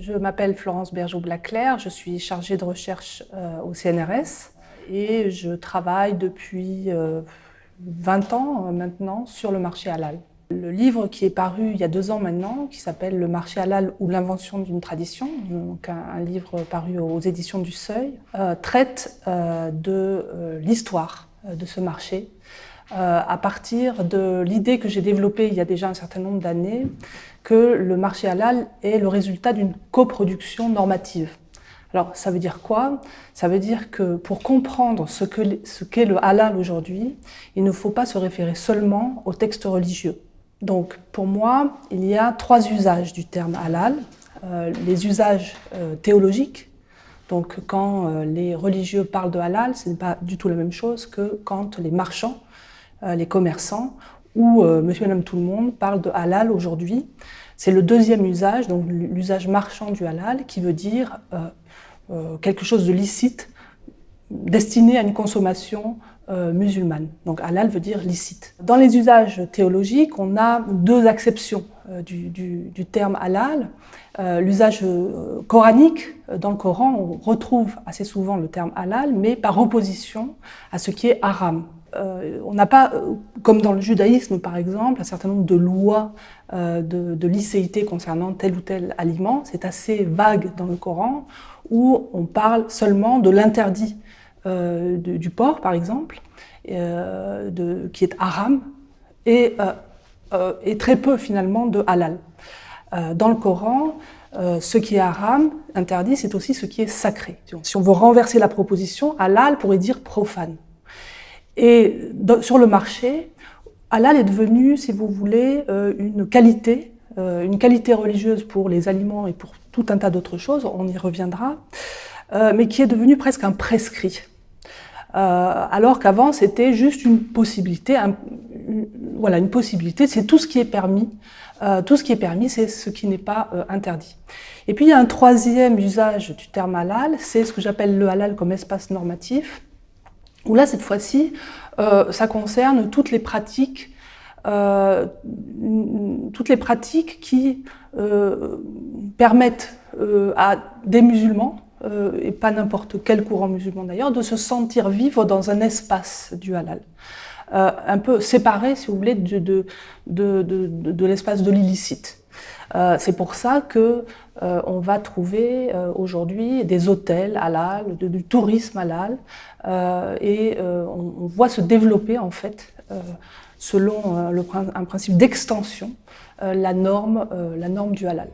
Je m'appelle Florence Bergeau-Blaclair, je suis chargée de recherche au CNRS et je travaille depuis 20 ans maintenant sur le marché halal. Le livre qui est paru il y a 2 ans maintenant, qui s'appelle « Le marché halal ou l'invention d'une tradition », donc un livre paru aux éditions du Seuil, traite de l'histoire de ce marché à partir de l'idée que j'ai développée il y a déjà un certain nombre d'années que le marché halal est le résultat d'une coproduction normative. Alors, ça veut dire quoi? Ça veut dire que pour comprendre ce qu'est le halal aujourd'hui, il ne faut pas se référer seulement aux textes religieux. Donc, pour moi, il y a 3 usages du terme halal. Les usages théologiques. Donc, quand les religieux parlent de halal, ce n'est pas du tout la même chose que quand les marchands, les commerçants ou monsieur et madame tout le monde parlent de halal aujourd'hui. C'est le 2e usage, donc l'usage marchand du halal, qui veut dire quelque chose de licite destiné à une consommation musulmane. Donc halal veut dire licite. Dans les usages théologiques, on a 2 acceptions du terme halal. L'usage coranique, dans le Coran, on retrouve assez souvent le terme halal, mais par opposition à ce qui est haram. On n'a pas, comme dans le judaïsme par exemple, un certain nombre de lois de licéité concernant tel ou tel aliment. C'est assez vague dans le Coran, où on parle seulement de l'interdit du porc par exemple, qui est haram, et très peu finalement de halal. Dans le Coran, ce qui est haram, interdit, c'est aussi ce qui est sacré. Si on veut renverser la proposition, halal pourrait dire profane. Et sur le marché, halal est devenu, si vous voulez, une qualité religieuse pour les aliments et pour tout un tas d'autres choses, on y reviendra, mais qui est devenu presque un prescrit. Alors qu'avant, c'était juste une possibilité, une possibilité, c'est tout ce qui est permis. Tout ce qui est permis, c'est ce qui n'est pas interdit. Et puis il y a un 3e usage du terme halal, c'est ce que j'appelle le halal comme espace normatif, où là, cette fois-ci, ça concerne toutes les pratiques qui permettent à des musulmans, et pas n'importe quel courant musulman d'ailleurs, de se sentir vivre dans un espace du halal. Un peu séparé, si vous voulez, de l'espace de l'illicite. C'est pour ça que on va trouver aujourd'hui des hôtels halal, du tourisme halal, et on voit se développer en fait, selon un principe d'extension, la norme du halal.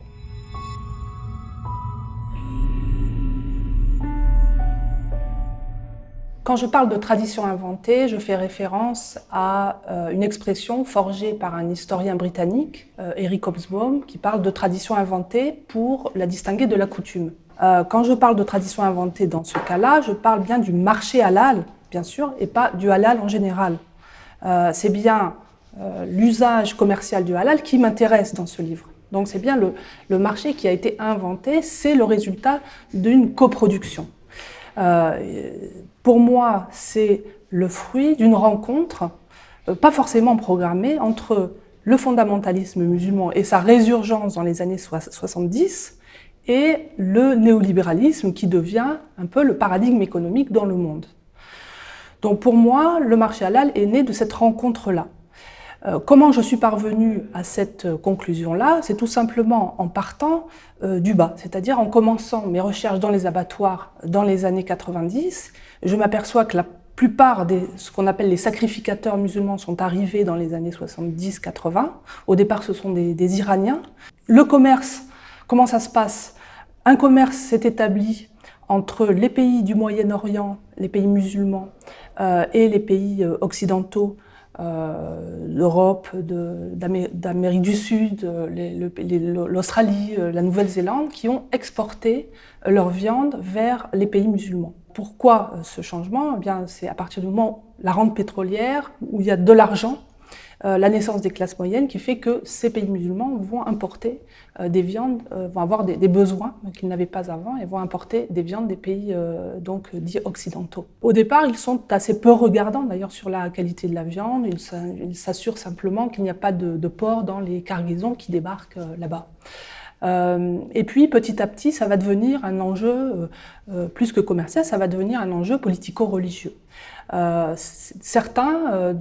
Quand je parle de tradition inventée, je fais référence à une expression forgée par un historien britannique, Eric Hobsbawm, qui parle de tradition inventée pour la distinguer de la coutume. Quand je parle de tradition inventée dans ce cas-là, je parle bien du marché halal, bien sûr, et pas du halal en général. C'est bien l'usage commercial du halal qui m'intéresse dans ce livre. Donc c'est bien le marché qui a été inventé, c'est le résultat d'une coproduction. Pour moi, c'est le fruit d'une rencontre, pas forcément programmée, entre le fondamentalisme musulman et sa résurgence dans les années 70 et le néolibéralisme qui devient un peu le paradigme économique dans le monde. Donc pour moi, le marché halal est né de cette rencontre-là. Comment je suis parvenue à cette conclusion-là? C'est tout simplement en partant du bas, c'est-à-dire en commençant mes recherches dans les abattoirs dans les années 90. Je m'aperçois que la plupart ce qu'on appelle les sacrificateurs musulmans sont arrivés dans les années 70-80. Au départ, ce sont des Iraniens. Le commerce, comment ça se passe? Un commerce s'est établi entre les pays du Moyen-Orient, les pays musulmans, et les pays occidentaux, d'Europe, d'Amérique du Sud, l'Australie, la Nouvelle-Zélande, qui ont exporté leur viande vers les pays musulmans. Pourquoi ce changement? Eh bien, c'est à partir du moment où la rente pétrolière, où il y a de l'argent, la naissance des classes moyennes qui fait que ces pays musulmans vont importer des viandes, vont avoir des besoins qu'ils n'avaient pas avant et vont importer des viandes des pays donc dits occidentaux. Au départ, ils sont assez peu regardants d'ailleurs sur la qualité de la viande, ils s'assurent simplement qu'il n'y a pas de porc dans les cargaisons qui débarquent là-bas. Et puis petit à petit, ça va devenir un enjeu plus que commercial, ça va devenir un enjeu politico-religieux. Certains,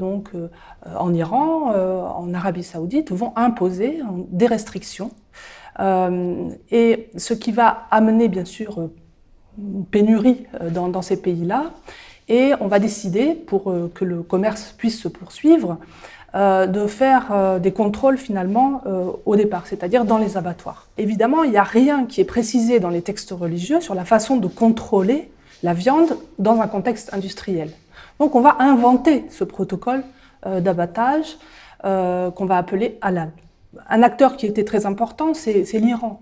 en Iran, en Arabie Saoudite, vont imposer des restrictions. Et ce qui va amener, bien sûr, une pénurie dans ces pays-là. Et on va décider, pour que le commerce puisse se poursuivre, de faire des contrôles finalement au départ, c'est-à-dire dans les abattoirs. Évidemment, il n'y a rien qui est précisé dans les textes religieux sur la façon de contrôler la viande dans un contexte industriel. Donc on va inventer ce protocole d'abattage qu'on va appeler halal. Un acteur qui était très important, c'est l'Iran.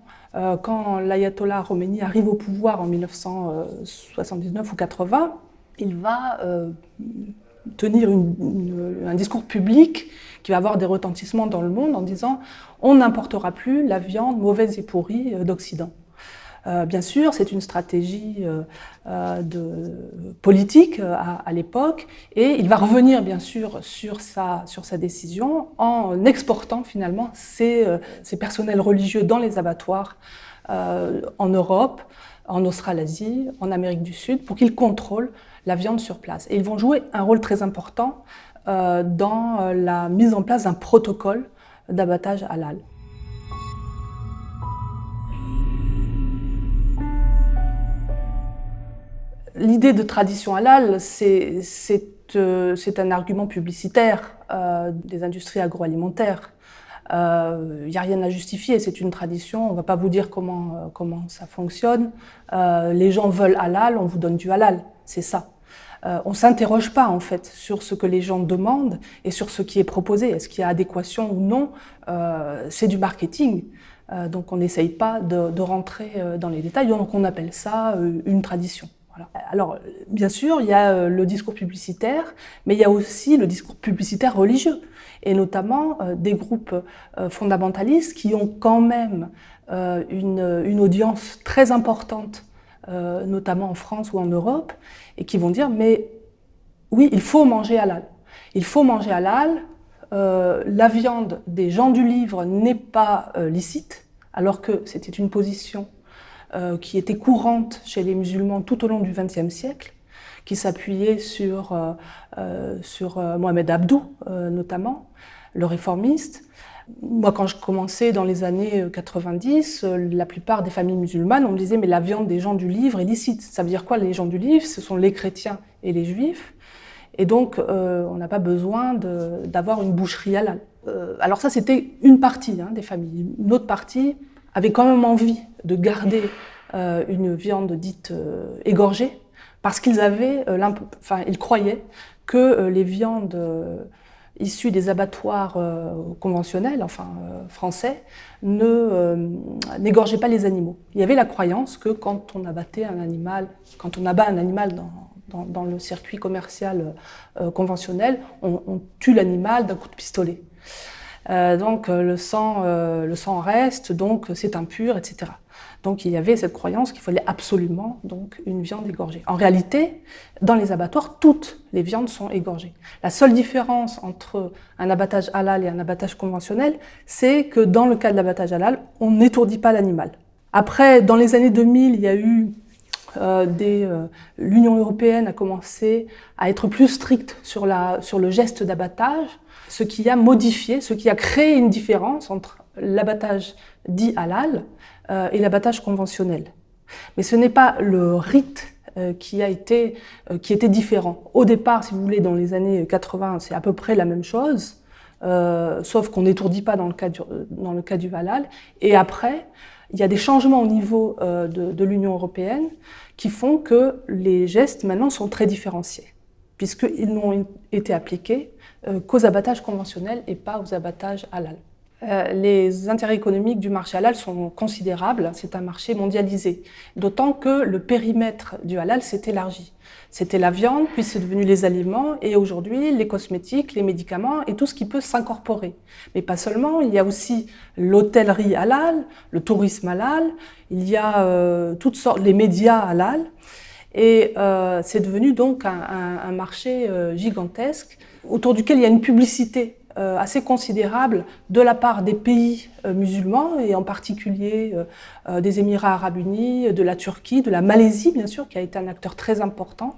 Quand l'ayatollah Khomeini arrive au pouvoir en 1979 ou 80, il va tenir un discours public qui va avoir des retentissements dans le monde en disant « on n'importera plus la viande mauvaise et pourrie d'Occident ». Bien sûr, c'est une stratégie politique à l'époque, et il va revenir bien sûr sur sa décision en exportant finalement ses personnels religieux dans les abattoirs en Europe, en Australasie, en Amérique du Sud, pour qu'ils contrôlent la viande sur place. Et ils vont jouer un rôle très important dans la mise en place d'un protocole d'abattage halal. L'idée de tradition halal, c'est un argument publicitaire des industries agroalimentaires. Il n'y a rien à justifier, c'est une tradition, on ne va pas vous dire comment ça fonctionne. Les gens veulent halal, on vous donne du halal, c'est ça. On ne s'interroge pas en fait sur ce que les gens demandent et sur ce qui est proposé. Est-ce qu'il y a adéquation ou non? C'est du marketing. Donc on n'essaye pas de rentrer dans les détails, donc on appelle ça une tradition. Voilà. Alors, bien sûr, il y a le discours publicitaire, mais il y a aussi le discours publicitaire religieux, et notamment des groupes fondamentalistes qui ont quand même une audience très importante, notamment en France ou en Europe, et qui vont dire « mais oui, il faut manger halal. Il faut manger halal, la viande des gens du livre n'est pas licite, alors que c'était une position qui était courante chez les musulmans tout au long du XXe siècle, qui s'appuyait sur Mohamed Abdou, notamment, le réformiste. Moi, quand je commençais dans les années 90, la plupart des familles musulmanes, on me disait « mais la viande des gens du livre est licite ». Ça veut dire quoi, les gens du livre? Ce sont les chrétiens et les juifs. Et donc, on n'a pas besoin d'avoir une boucherie halal. Alors ça, c'était une partie des familles. Une autre partie avait quand même envie de garder une viande dite égorgée, parce qu'ils ils croyaient que les viandes issues des abattoirs conventionnels, français, n'égorgeaient pas les animaux. Il y avait la croyance que quand on abattait un animal, quand on abat un animal dans le circuit commercial conventionnel, on tue l'animal d'un coup de pistolet. Donc le sang reste, donc c'est impur, etc. Donc il y avait cette croyance qu'il fallait absolument donc, une viande égorgée. En réalité, dans les abattoirs, toutes les viandes sont égorgées. La seule différence entre un abattage halal et un abattage conventionnel, c'est que dans le cas de l'abattage halal, on n'étourdit pas l'animal. Après, dans les années 2000, il y a eu l'Union européenne a commencé à être plus stricte sur le geste d'abattage, ce qui a modifié, ce qui a créé une différence entre l'abattage dit halal et l'abattage conventionnel. Mais ce n'est pas le rite qui était différent. Au départ, si vous voulez, dans les années 80, c'est à peu près la même chose, sauf qu'on n'étourdit pas dans le cas du halal. Et après, il y a des changements au niveau de l'Union européenne qui font que les gestes maintenant sont très différenciés, puisqu'ils n'ont été appliqués qu'aux abattages conventionnels et pas aux abattages halal. Les intérêts économiques du marché halal sont considérables, c'est un marché mondialisé, d'autant que le périmètre du halal s'est élargi. C'était la viande, puis c'est devenu les aliments, et aujourd'hui les cosmétiques, les médicaments et tout ce qui peut s'incorporer. Mais pas seulement, il y a aussi l'hôtellerie halal, le tourisme halal, il y a toutes sortes, les médias halal, et c'est devenu donc un marché gigantesque autour duquel il y a une publicité assez considérable de la part des pays musulmans, et en particulier des Émirats arabes unis, de la Turquie, de la Malaisie, bien sûr, qui a été un acteur très important,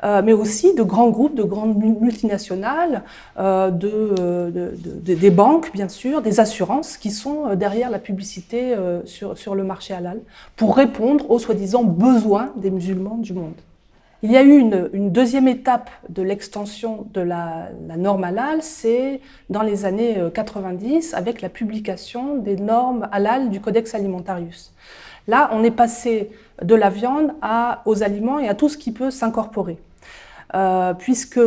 mais aussi de grands groupes, de grandes multinationales, des banques, bien sûr, des assurances qui sont derrière la publicité sur le marché halal pour répondre aux soi-disant besoins des musulmans du monde. Il y a eu une deuxième étape de l'extension de la norme halal, c'est dans les années 90, avec la publication des normes halal du Codex Alimentarius. Là, on est passé de la viande aux aliments et à tout ce qui peut s'incorporer, puisque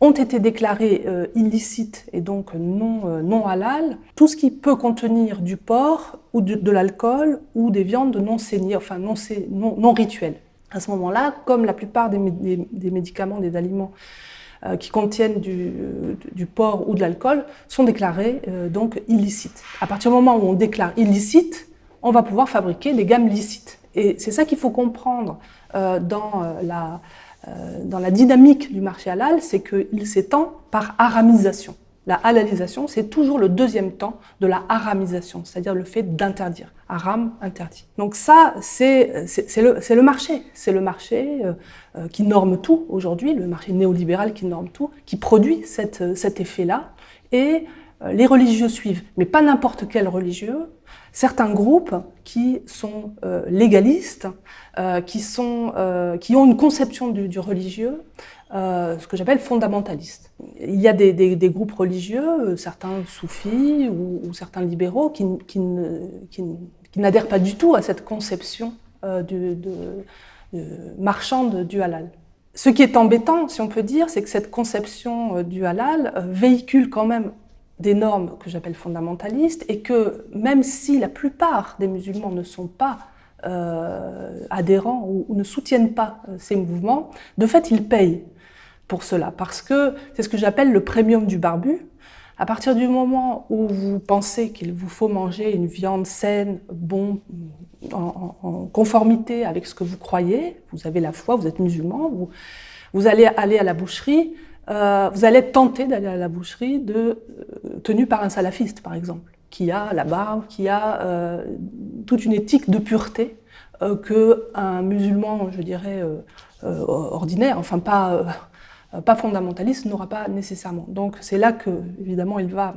ont été déclarés illicites et donc non halal tout ce qui peut contenir du porc ou de l'alcool ou des viandes non saignées, enfin non rituelles. À ce moment-là, comme la plupart des médicaments, des aliments qui contiennent du porc ou de l'alcool, sont déclarés donc illicites. À partir du moment où on déclare illicite, on va pouvoir fabriquer des gammes licites. Et c'est ça qu'il faut comprendre dans la dynamique du marché halal, c'est qu'il s'étend par haramisation. La halalisation, c'est toujours le deuxième temps de la haramisation, c'est-à-dire le fait d'interdire. Haram, interdit. Donc ça, c'est le marché. C'est le marché qui norme tout aujourd'hui, le marché néolibéral qui norme tout, qui produit cet effet-là. Et les religieux suivent, mais pas n'importe quel religieux. Certains groupes qui sont légalistes, qui ont une conception du religieux, ce que j'appelle fondamentaliste. Il y a des groupes religieux, certains soufis ou certains libéraux, qui n'adhèrent pas du tout à cette conception marchande du halal. Ce qui est embêtant, si on peut dire, c'est que cette conception du halal véhicule quand même des normes que j'appelle fondamentalistes, et que même si la plupart des musulmans ne sont pas adhérents ou ne soutiennent pas ces mouvements, de fait ils payent pour cela, parce que c'est ce que j'appelle le premium du barbu. À partir du moment où vous pensez qu'il vous faut manger une viande saine, bon, en conformité avec ce que vous croyez, vous avez la foi, vous êtes musulman, vous allez aller à la boucherie, vous allez être tenté d'aller à la boucherie tenu par un salafiste, par exemple, qui a la barbe, qui a toute une éthique de pureté qu'un musulman, je dirais, ordinaire, enfin pas fondamentaliste, n'aura pas nécessairement. Donc c'est là que, évidemment, il va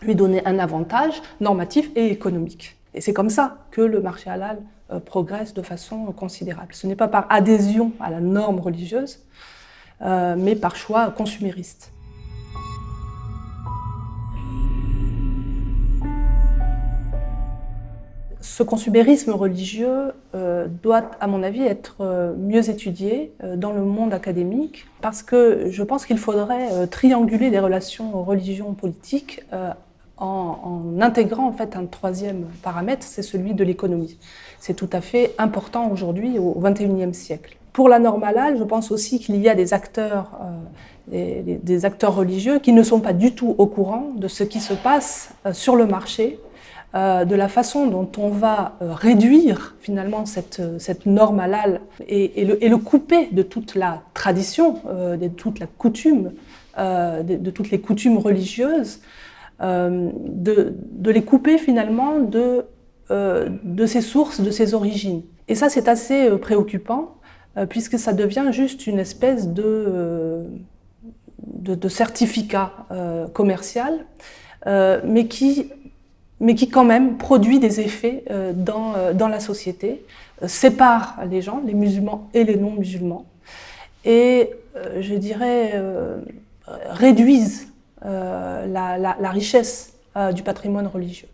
lui donner un avantage normatif et économique. Et c'est comme ça que le marché halal progresse de façon considérable. Ce n'est pas par adhésion à la norme religieuse, mais par choix consumériste. Ce consumérisme religieux doit, à mon avis, être mieux étudié dans le monde académique, parce que je pense qu'il faudrait trianguler les relations religion-politique en intégrant en fait un troisième paramètre, c'est celui de l'économie. C'est tout à fait important aujourd'hui au XXIe siècle. Pour la norme halal, je pense aussi qu'il y a des acteurs religieux qui ne sont pas du tout au courant de ce qui se passe sur le marché, de la façon dont on va réduire finalement cette norme halal et le couper de toute la tradition, de toute la coutume, de toutes les coutumes religieuses, de les couper finalement de ses sources, de ses origines. Et ça, c'est assez préoccupant, puisque ça devient juste une espèce de certificat commercial, mais qui quand même produit des effets dans la société, sépare les gens, les musulmans et les non-musulmans, et je dirais réduisent la richesse du patrimoine religieux.